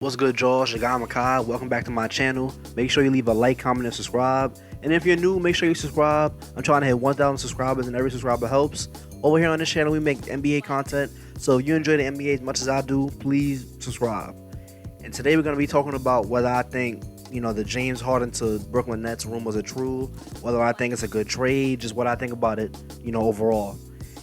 What's good, Josh? Your guy Makai. Welcome back to my channel. Make sure you leave a like, comment, and subscribe. And if you're new, make sure you subscribe. I'm trying to hit 1,000 subscribers, and every subscriber helps. Over here on this channel, we make NBA content. So if you enjoy the NBA as much as I do, please subscribe. And today we're going to be talking about whether I think, the James Harden to Brooklyn Nets rumors are true, whether I think it's a good trade, just what I think about it, overall.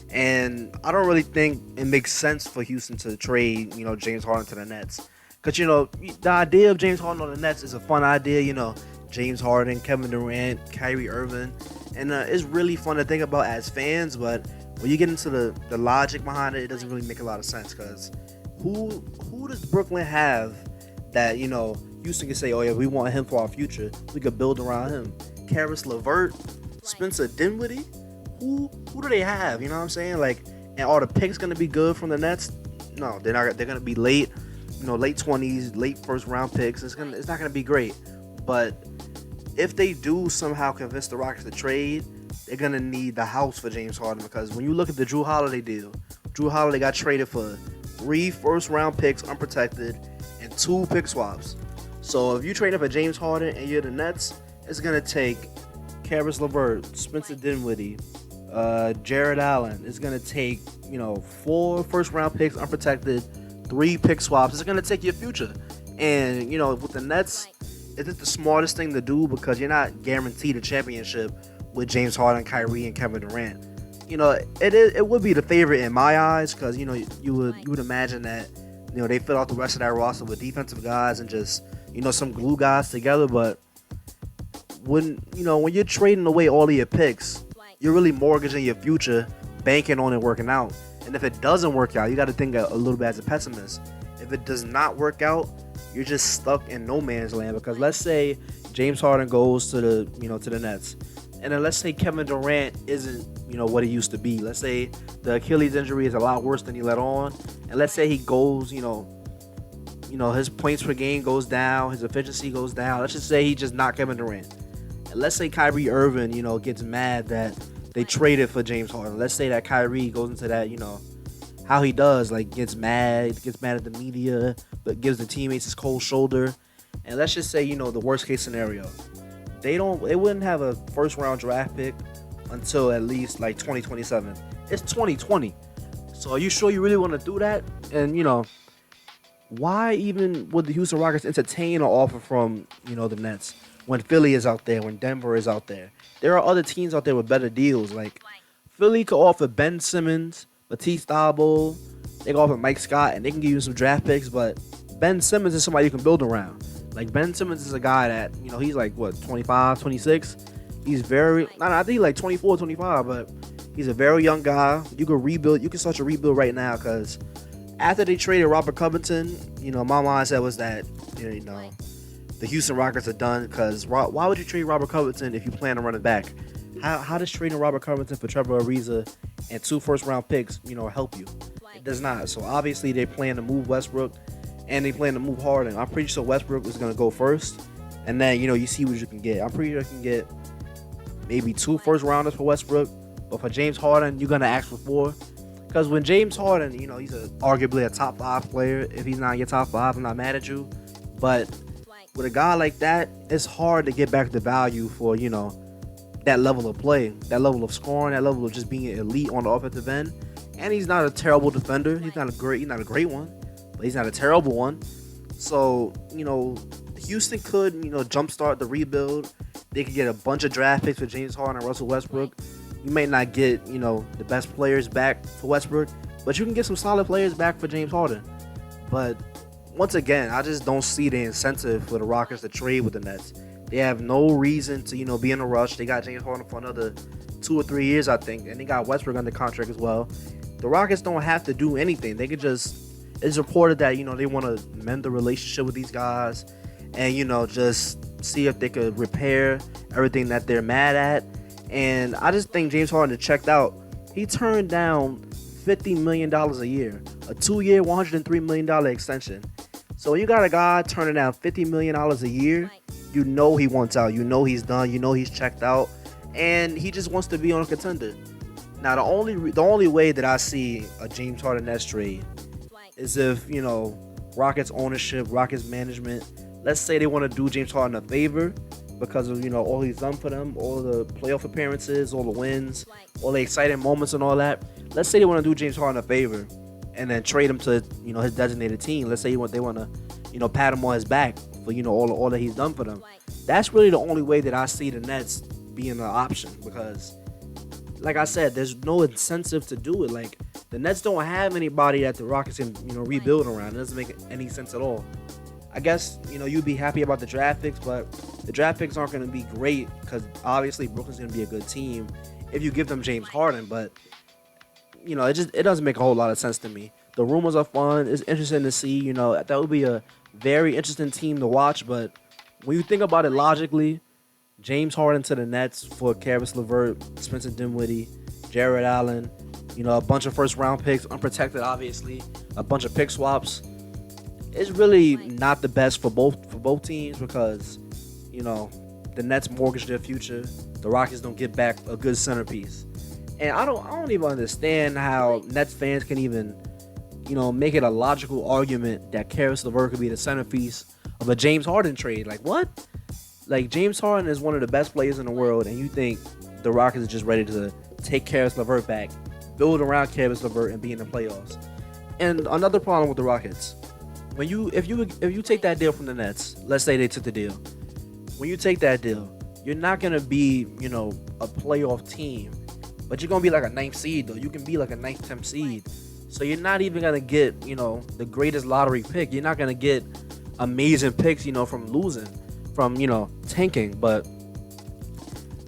And I don't really think it makes sense for Houston to trade, James Harden to the Nets. Because, the idea of James Harden on the Nets is a fun idea, James Harden, Kevin Durant, Kyrie Irving. And it's really fun to think about as fans, but when you get into the logic behind it, it doesn't really make a lot of sense. Because who does Brooklyn have that, Houston can say, oh, yeah, we want him for our future. We could build around him. Karis LeVert, Spencer Dinwiddie. Who do they have? You know what I'm saying? And are the picks going to be good from the Nets? No, they're not. They're going to be late. Late 20s, late first round picks. It's not gonna be great. But if they do somehow convince the Rockets to trade, they're gonna need the house for James Harden, because when you look at the Drew Holiday deal, Drew Holiday got traded for 3 first round picks unprotected and 2 pick swaps. So if you trade up for James Harden and you're the Nets, it's gonna take Karis LeVert, Spencer Dinwiddie, Jared Allen. It's gonna take 4 first round picks unprotected, 3 pick swaps. It's going to take your future. And, with the Nets, is it the smartest thing to do? Because you're not guaranteed a championship with James Harden, Kyrie, and Kevin Durant. It would be the favorite in my eyes, because, you would imagine that, they fill out the rest of that roster with defensive guys and just, some glue guys together. But when you're trading away all of your picks, you're really mortgaging your future, banking on it working out. And if it doesn't work out, you got to think a little bit as a pessimist. If it does not work out, you're just stuck in no man's land. Because let's say James Harden goes to the Nets, and then let's say Kevin Durant isn't what he used to be. Let's say the Achilles injury is a lot worse than he let on, and let's say he goes, his points per game goes down, his efficiency goes down. Let's just say he's just not Kevin Durant, and let's say Kyrie Irving, gets mad that they traded for James Harden. Let's say that Kyrie goes into that, how he does, gets mad at the media, but gives the teammates his cold shoulder. And let's just say, the worst case scenario, they wouldn't have a first round draft pick until at least 2027. It's 2020. So are you sure you really want to do that? And, why even would the Houston Rockets entertain an offer from, the Nets when Philly is out there, when Denver is out there? There are other teams out there with better deals. Philly could offer Ben Simmons, Matisse Thybulle. They can offer Mike Scott, and they can give you some draft picks. But Ben Simmons is somebody you can build around. Ben Simmons is a guy that, he's 25, 26. He's I think he's 24, 25, but he's a very young guy. You can rebuild. You can start your rebuild right now, because after they traded Robert Covington, my mindset was that, the Houston Rockets are done. Because why would you trade Robert Covington if you plan on running back? How does trading Robert Covington for Trevor Ariza and 2 first round picks, help you? It does not. So obviously they plan to move Westbrook, and they plan to move Harden. I'm pretty sure Westbrook is going to go first, and then you see what you can get. I'm pretty sure you can get maybe 2 first rounders for Westbrook, but for James Harden, you're going to ask for 4. Because when James Harden, he's arguably a top 5 player. If he's not your top 5, I'm not mad at you. But with a guy like that, it's hard to get back the value for, that level of play, that level of scoring, that level of just being elite on the offensive end. And he's not a terrible defender. He's not a great one, but he's not a terrible one. So, Houston could, jumpstart the rebuild. They could get a bunch of draft picks for James Harden and Russell Westbrook. You may not get, the best players back for Westbrook, but you can get some solid players back for James Harden. But once again, I just don't see the incentive for the Rockets to trade with the Nets. They have no reason to, be in a rush. They got James Harden for another 2 or 3 years, I think, and they got Westbrook under contract as well. The Rockets don't have to do anything. They could just, it's reported that, they want to mend the relationship with these guys and, just see if they could repair everything that they're mad at. And I just think James Harden checked out. He turned down $50 million a year, a 2-year, $103 million extension. So when you got a guy turning down $50 million a year, he wants out. He's done. He's checked out. And he just wants to be on a contender. Now, the only way that I see a James Harden Nets trade is if, Rockets ownership, Rockets management, let's say they want to do James Harden a favor because of all he's done for them, all the playoff appearances, all the wins, all the exciting moments and all that. Let's say they want to do James Harden a favor and then trade him to his designated team. Let's say they want to pat him on his back for all that he's done for them. That's really the only way that I see the Nets being an option, because like I said, there's no incentive to do it. Like, the Nets don't have anybody that the Rockets can rebuild around. It doesn't make any sense at all. I guess you'd be happy about the draft picks, but the draft picks aren't going to be great because obviously Brooklyn's going to be a good team if you give them James Harden. But it doesn't make a whole lot of sense to me. The rumors are fun. It's interesting to see. That would be a very interesting team to watch. But when you think about it logically, James Harden to the Nets for Caris LeVert, Spencer Dinwiddie, Jared Allen, a bunch of first-round picks, unprotected, obviously, a bunch of pick swaps. It's really not the best for both teams because, the Nets mortgage their future. The Rockets don't get back a good centerpiece, and I don't even understand how Nets fans can even, make it a logical argument that Caris LeVert could be the centerpiece of a James Harden trade. Like, what? Like, James Harden is one of the best players in the world, and you think the Rockets are just ready to take Caris LeVert back, build around Caris LeVert, and be in the playoffs. And another problem with the Rockets, if you take that deal from the Nets, let's say they took the deal. When you take that deal, you're not gonna be a playoff team, but you're gonna be like a 9th seed though. You can be like a 9th, 10th seed. So you're not even gonna get the greatest lottery pick. You're not gonna get amazing picks from losing, from tanking. But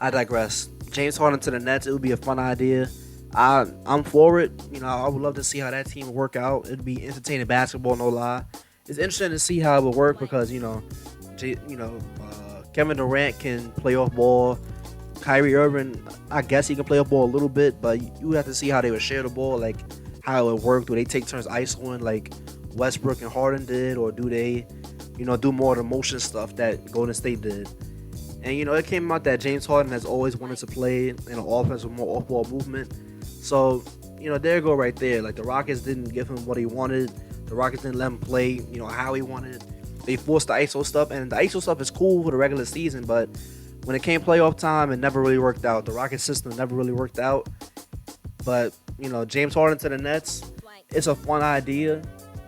I digress. James Harden to the Nets, it would be a fun idea. I'm for it. I would love to see how that team would work out. It'd be entertaining basketball, no lie. It's interesting to see how it would work because Kevin Durant can play off ball. Kyrie Irving, I guess he can play off ball a little bit, but you have to see how they would share the ball, like how it would work. Do they take turns isoing like Westbrook and Harden did, or do they, do more of the motion stuff that Golden State did? And it came out that James Harden has always wanted to play in an offense with more off-ball movement. So, there you go right there. Like, the Rockets didn't give him what he wanted. The Rockets didn't let him play, how he wanted. They forced the ISO stuff, and the ISO stuff is cool for the regular season, but when it came playoff time, it never really worked out. The Rockets system never really worked out. But, James Harden to the Nets, it's a fun idea,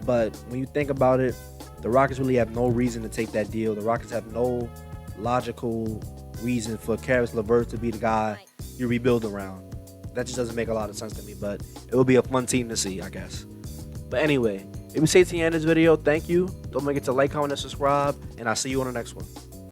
but when you think about it, the Rockets really have no reason to take that deal. The Rockets have no logical reason for Caris LeVert to be the guy you rebuild around. That just doesn't make a lot of sense to me, but it will be a fun team to see, I guess. But anyway, if you stay to the end of this video, thank you. Don't forget to like, comment, and subscribe, and I'll see you on the next one.